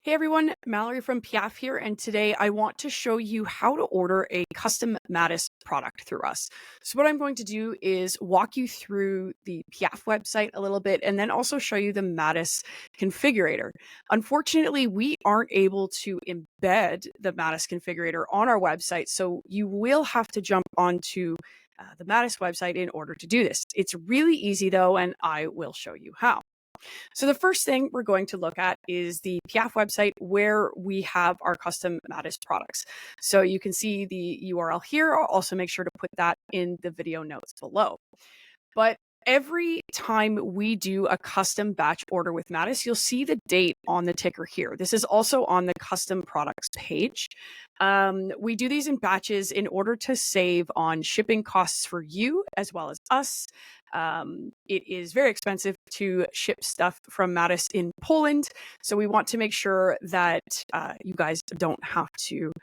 Hey everyone, Mallory from Piaffe here, and today I want to show you how to order a custom Mattis product through us. So what I'm going to do is walk you through the Piaffe website a little bit and then also show you the Mattis configurator. Unfortunately, we aren't able to embed the Mattis configurator on our website, so you will have to jump onto the Mattis website in order to do this. It's really easy though, and I will show you how. So the first thing we're going to look at is the Piaffe website where we have our custom Mattis products. So you can see the URL here. I'll also make sure to put that in the video notes below. But every time we do a custom batch order with Mattis, you'll see the date on the ticker here. This is also on the custom products page. We do these in batches in order to save on shipping costs for you as well as us. It is very expensive to ship stuff from Mattis in Poland, so we want to make sure that you guys don't have to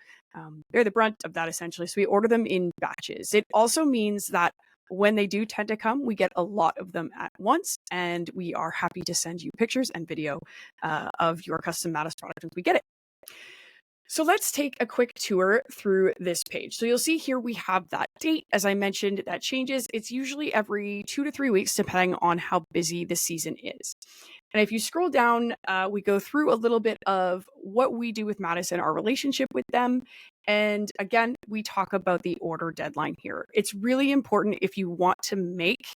bear the brunt of that essentially. So we order them in batches. It also means that when they do tend to come, we get a lot of them at once, and we are happy to send you pictures and video of your custom Mattis product once we get it. So let's take a quick tour through this page. So you'll see here we have that date. As I mentioned, that changes. It's usually every 2 to 3 weeks, depending on how busy the season is. And if you scroll down, we go through a little bit of what we do with Mattis and our relationship with them. And again, we talk about the order deadline here. It's really important if you want to make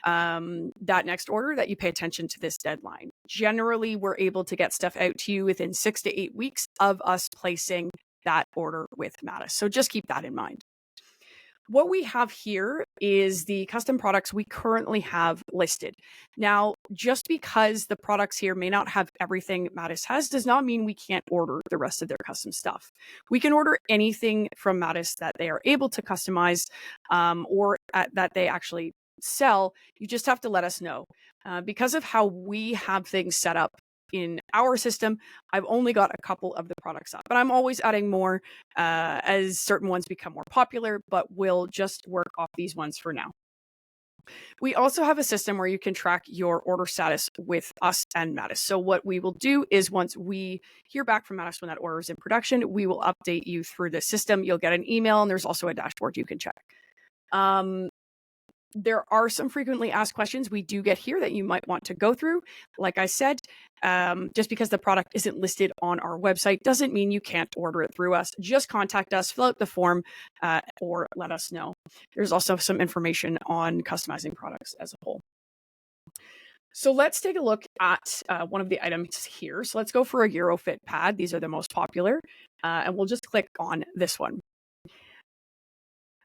that next order that you pay attention to this deadline. Generally, we're able to get stuff out to you within 6 to 8 weeks of us placing that order with Mattis. So just keep that in mind. What we have here is the custom products we currently have listed. Now, just because the products here may not have everything Mattis has does not mean we can't order the rest of their custom stuff. We can order anything from Mattis that they are able to customize or that they actually sell. You just have to let us know. Because of how we have things set up in our system, I've only got a couple of the products up, but I'm always adding more as certain ones become more popular, but we'll just work off these ones for now. We also have a system where you can track your order status with us and Mattis. So what we will do is once we hear back from Mattis when that order is in production, we will update you through the system. You'll get an email, and there's also a dashboard you can check. There are some frequently asked questions we do get here that you might want to go through. Like I said, just because the product isn't listed on our website doesn't mean you can't order it through us. Just contact us, fill out the form, or let us know. There's also some information on customizing products as a whole. So let's take a look at one of the items here. So let's go for a Eurofit pad. These are the most popular, and we'll just click on this one.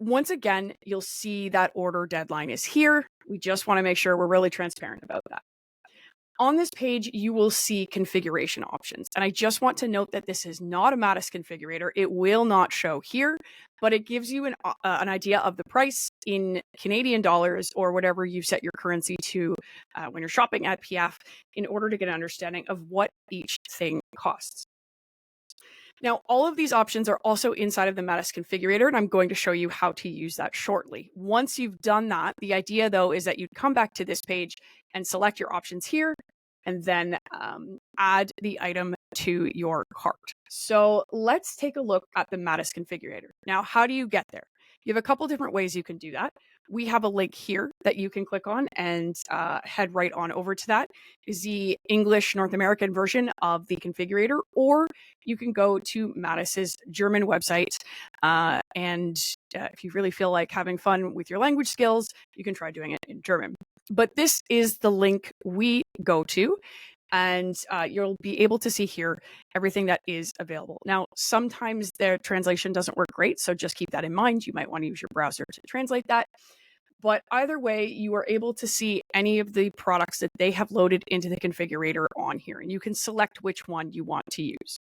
Once again, you'll see that order deadline is here. We just want to make sure we're really transparent about that. On this page, you will see configuration options. And I just want to note that this is not a Mattis configurator. It will not show here, but it gives you an idea of the price in Canadian dollars or whatever you set your currency to when you're shopping at Piaffe in order to get an understanding of what each thing costs. Now, all of these options are also inside of the Mattis configurator, and I'm going to show you how to use that shortly. Once you've done that, the idea, though, is that you'd come back to this page and select your options here, and then add the item to your cart. So let's take a look at the Mattis configurator. Now, how do you get there? You have a couple different ways you can do that. We have a link here that you can click on and head right on over to that. Is the English North American version of the configurator, or you can go to Mattis's German website. If you really feel like having fun with your language skills, you can try doing it in German. But this is the link we go to. And you'll be able to see here everything that is available. Now, sometimes their translation doesn't work great, so just keep that in mind. You might want to use your browser to translate that. But either way, you are able to see any of the products that they have loaded into the configurator on here, and you can select which one you want to use.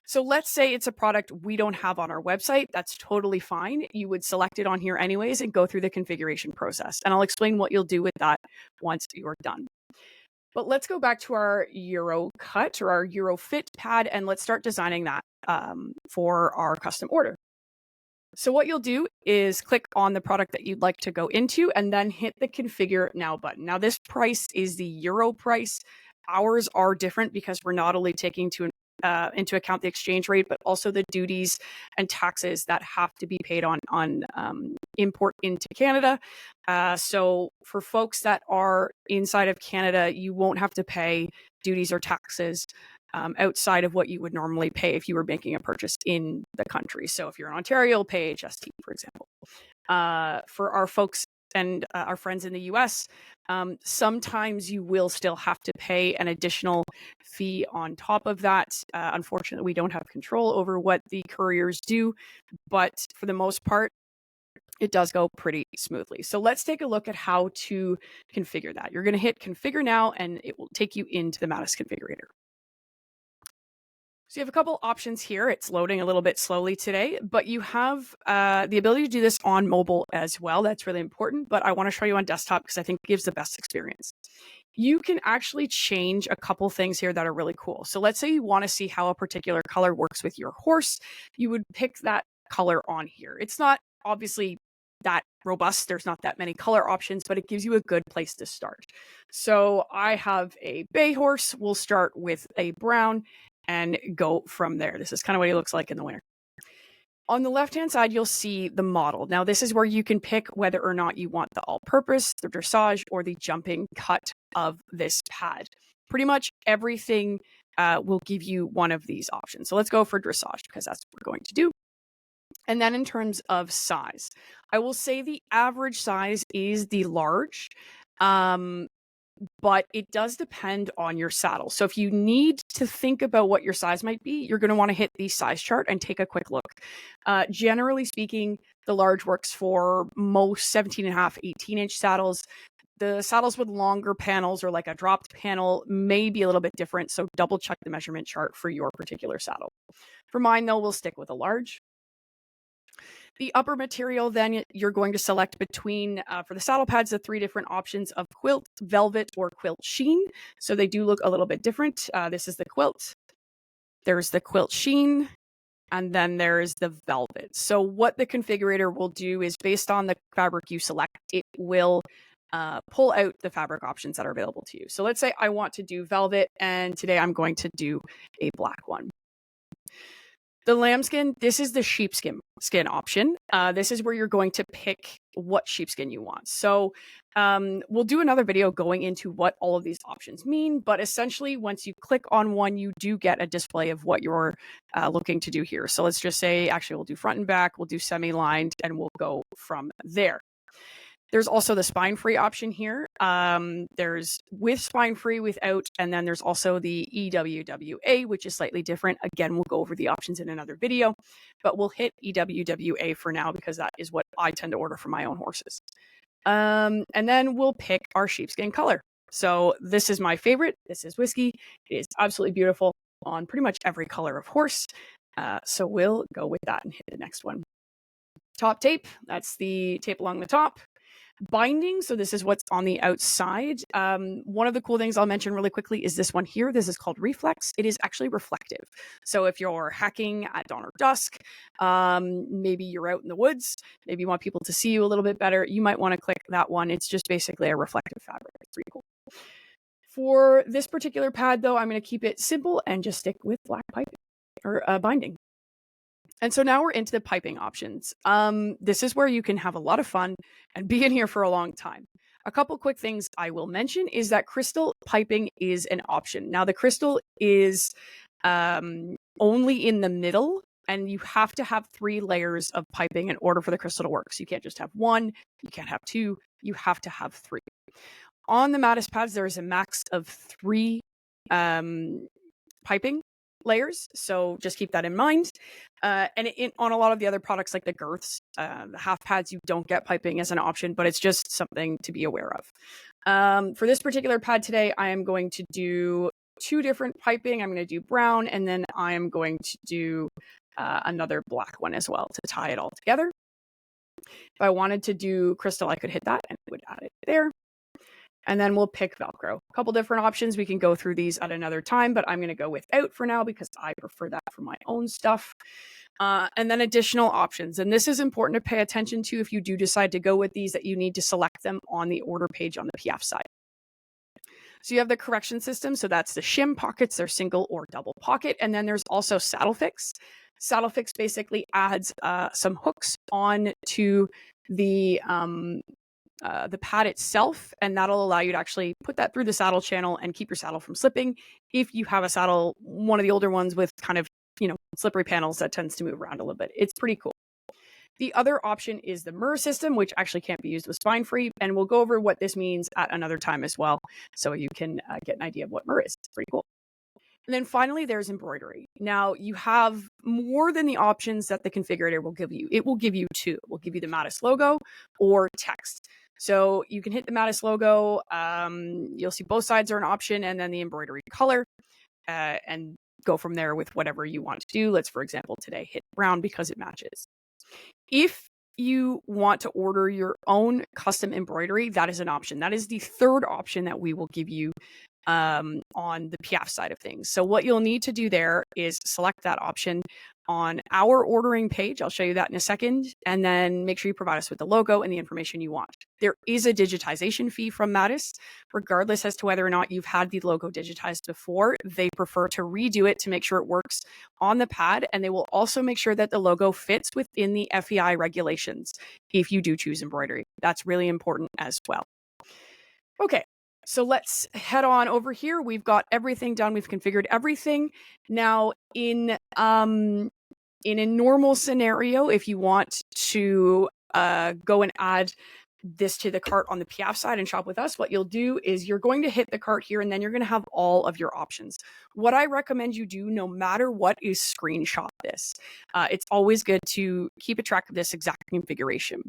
So let's say it's a product we don't have on our website. That's totally fine. You would select it on here anyways and go through the configuration process. And I'll explain what you'll do with that once you're done. But let's go back to our Euro cut or our Eurofit pad, and let's start designing that for our custom order. So what you'll do is click on the product that you'd like to go into and then hit the configure now button. Now this price is the Euro price. Ours are different because we're not only taking into account the exchange rate, but also the duties and taxes that have to be paid on import into Canada. So for folks that are inside of Canada, you won't have to pay duties or taxes outside of what you would normally pay if you were making a purchase in the country. So if you're in Ontario, you'll pay HST, for example. For our folks and our friends in the US, sometimes you will still have to pay an additional fee on top of that. Unfortunately, we don't have control over what the couriers do, but for the most part, it does go pretty smoothly. So let's take a look at how to configure that. You're going to hit configure now, and it will take you into the Mattis configurator. So you have a couple options here. It's loading a little bit slowly today, but you have the ability to do this on mobile as well. That's really important, but I want to show you on desktop because I think it gives the best experience. You can actually change a couple things here that are really cool. So let's say you want to see how a particular color works with your horse. You would pick that color on here. It's not obviously that robust. There's not that many color options, but it gives you a good place to start. So I have a bay horse. We'll start with a brown and go from there. This is kind of what he looks like in the winter. On the left-hand side, you'll see the model. Now, this is where you can pick whether or not you want the all-purpose, the dressage, or the jumping cut of this pad. Pretty much everything will give you one of these options. So let's go for dressage because that's what we're going to do. And then in terms of size, I will say the average size is the large. But it does depend on your saddle. So if you need to think about what your size might be, you're going to want to hit the size chart and take a quick look. Generally speaking, the large works for most 17.5, 18-inch saddles. The saddles with longer panels or like a dropped panel may be a little bit different, so double check the measurement chart for your particular saddle. For mine, though, we'll stick with a large. The upper material, then you're going to select between, for the saddle pads, the 3 different options of quilt, velvet, or quilt sheen. So they do look a little bit different. This is the quilt. There's the quilt sheen, and then there's the velvet. So what the configurator will do is based on the fabric you select, it will pull out the fabric options that are available to you. So let's say I want to do velvet, and today I'm going to do a black one. The lambskin, this is the sheepskin option. This is where you're going to pick what sheepskin you want. So we'll do another video going into what all of these options mean. But essentially, once you click on one, you do get a display of what you're looking to do here. So let's just say, actually, we'll do front and back. We'll do semi-lined, and we'll go from there. There's also the spine-free option here. There's with spine-free, without, and then there's also the EWWA, which is slightly different. Again, we'll go over the options in another video, but we'll hit EWWA for now because that is what I tend to order for my own horses. And then we'll pick our sheepskin color. So this is my favorite. This is Whiskey. It is absolutely beautiful on pretty much every color of horse. So we'll go with that and hit the next one. Top tape, that's the tape along the top. Binding, so this is what's on the outside. One of the cool things I'll mention really quickly is this one here. This is called Reflex. It is actually reflective. So if you're hacking at dawn or dusk, maybe you're out in the woods, maybe you want people to see you a little bit better, you might want to click that one. It's just basically a reflective fabric. It's pretty cool. For this particular pad, though, I'm going to keep it simple and just stick with black piping or binding. And so now we're into the piping options. This is where you can have a lot of fun and be in here for a long time. A couple quick things I will mention is that crystal piping is an option. Now the crystal is only in the middle, and you have to have 3 layers of piping in order for the crystal to work. So you can't just have 1, you can't have 2, you have to have 3. On the Mattis pads, there is a max of 3 piping layers, so just keep that in mind. And on a lot of the other products like the girths, the half pads, you don't get piping as an option, but it's just something to be aware of. For this particular pad today, I am going to do 2 different piping. I'm going to do brown, and then I am going to do another black one as well to tie it all together. If I wanted to do crystal, I could hit that and it would add it there. And then we'll pick Velcro. A couple different options. We can go through these at another time, but I'm going to go without for now because I prefer that for my own stuff. And then additional options. And this is important to pay attention to if you do decide to go with these, that you need to select them on the order page on the Piaffe side. So you have the correction system. So that's the shim pockets, they're single or double pocket. And then there's also saddle fix. Saddle fix basically adds some hooks on to the pad itself, and that'll allow you to actually put that through the saddle channel and keep your saddle from slipping. If you have a saddle, one of the older ones with kind of, slippery panels that tends to move around a little bit. It's pretty cool. The other option is the MRR system, which actually can't be used with spine free. And we'll go over what this means at another time as well, so you can get an idea of what MRR is. It's pretty cool. And then finally, there's embroidery. Now, you have more than the options that the configurator will give you. It will give you two. It will give you the Mattis logo or text. So you can hit the Mattis logo. You'll see both sides are an option, and then the embroidery color, and go from there with whatever you want to do. Let's, for example, today hit brown because it matches. If you want to order your own custom embroidery, that is an option. That is the third option that we will give you on the Piaffe side of things. So what you'll need to do there is select that option on our ordering page. I'll show you that in a second. And then make sure you provide us with the logo and the information you want. There is a digitization fee from Mattis, regardless as to whether or not you've had the logo digitized before. They prefer to redo it to make sure it works on the pad. And they will also make sure that the logo fits within the FEI regulations if you do choose embroidery. That's really important as well. Okay. So let's head on over here. We've got everything done. We've configured everything. Now, in a normal scenario, if you want to go and add this to the cart on the Piaffe side and shop with us, what you'll do is you're going to hit the cart here, and then you're going to have all of your options. What I recommend you do, no matter what, is screenshot this. It's always good to keep a track of this exact configuration.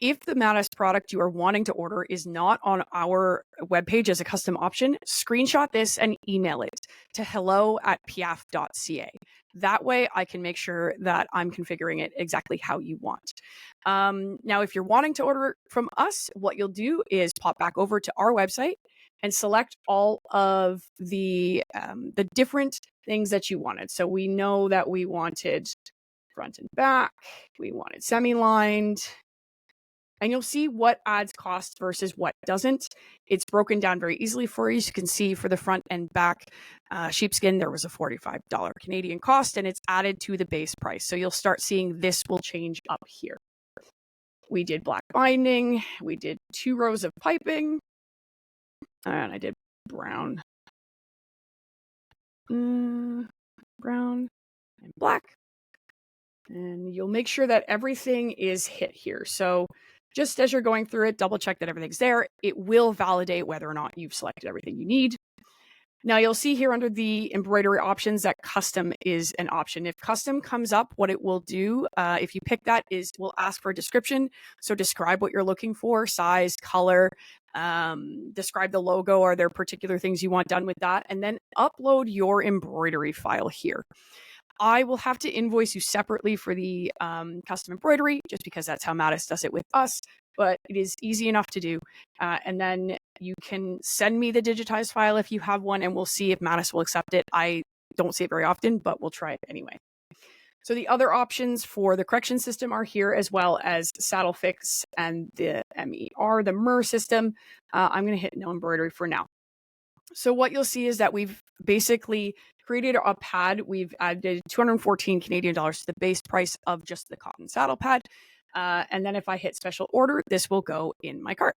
If the Mattis product you are wanting to order is not on our webpage as a custom option, screenshot this and email it to hello@piaffe.ca. That way I can make sure that I'm configuring it exactly how you want. Now, if you're wanting to order from us, what you'll do is pop back over to our website and select all of the different things that you wanted. So we know that we wanted front and back, we wanted semi-lined, and you'll see what adds cost versus what doesn't. It's broken down very easily for you. So you can see for the front and back sheepskin, there was a $45 Canadian cost, and it's added to the base price. So you'll start seeing this will change up here. We did black binding. We did 2 rows of piping. And I did brown. Brown and black. And you'll make sure that everything is hit here. So just as you're going through it, double check that everything's there. It will validate whether or not you've selected everything you need. Now you'll see here under the embroidery options that custom is an option. If custom comes up, what it will do, if you pick that, is we'll ask for a description. So describe what you're looking for, size, color, describe the logo. Are there particular things you want done with that? And then upload your embroidery file here. I will have to invoice you separately for the custom embroidery, just because that's how Mattis does it with us, but it is easy enough to do. And then you can send me the digitized file if you have one, and we'll see if Mattis will accept it. I don't see it very often, but we'll try it anyway. So the other options for the correction system are here, as well as saddle fix and the MER, the MRR system. I'm going to hit no embroidery for now. So what you'll see is that we've basically created a pad. We've added 214 Canadian dollars to the base price of just the cotton saddle pad. And then if I hit special order, this will go in my cart.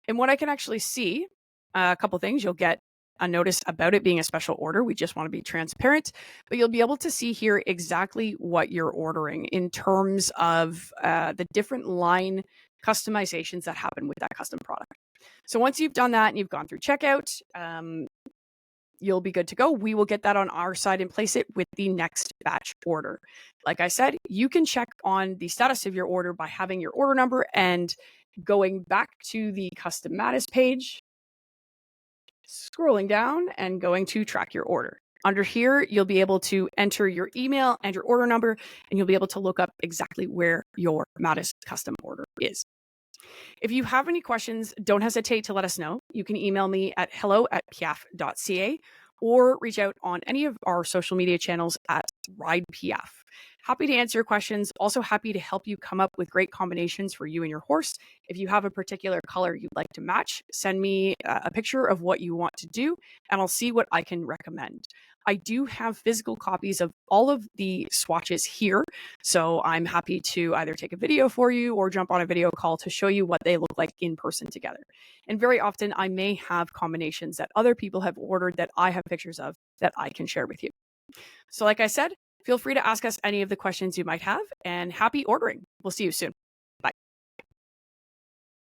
And what I can actually see, a couple things, you'll get a notice about it being a special order. We just want to be transparent, but you'll be able to see here exactly what you're ordering in terms of the different line customizations that happen with that custom product. So once you've done that and you've gone through checkout, you'll be good to go. We will get that on our side and place it with the next batch order. Like I said, you can check on the status of your order by having your order number and going back to the custom Mattis page, scrolling down and going to track your order. Under here, you'll be able to enter your email and your order number, and you'll be able to look up exactly where your Mattis custom order is. If you have any questions, don't hesitate to let us know. You can email me at hello@piaffe.ca, or reach out on any of our social media channels at Ride Piaffe. Happy to answer your questions. Also happy to help you come up with great combinations for you and your horse. If you have a particular color you'd like to match, send me a picture of what you want to do, and I'll see what I can recommend. I do have physical copies of all of the swatches here, so I'm happy to either take a video for you or jump on a video call to show you what they look like in person together. And very often I may have combinations that other people have ordered that I have pictures of that I can share with you. So like I said, feel free to ask us any of the questions you might have, and happy ordering. We'll see you soon.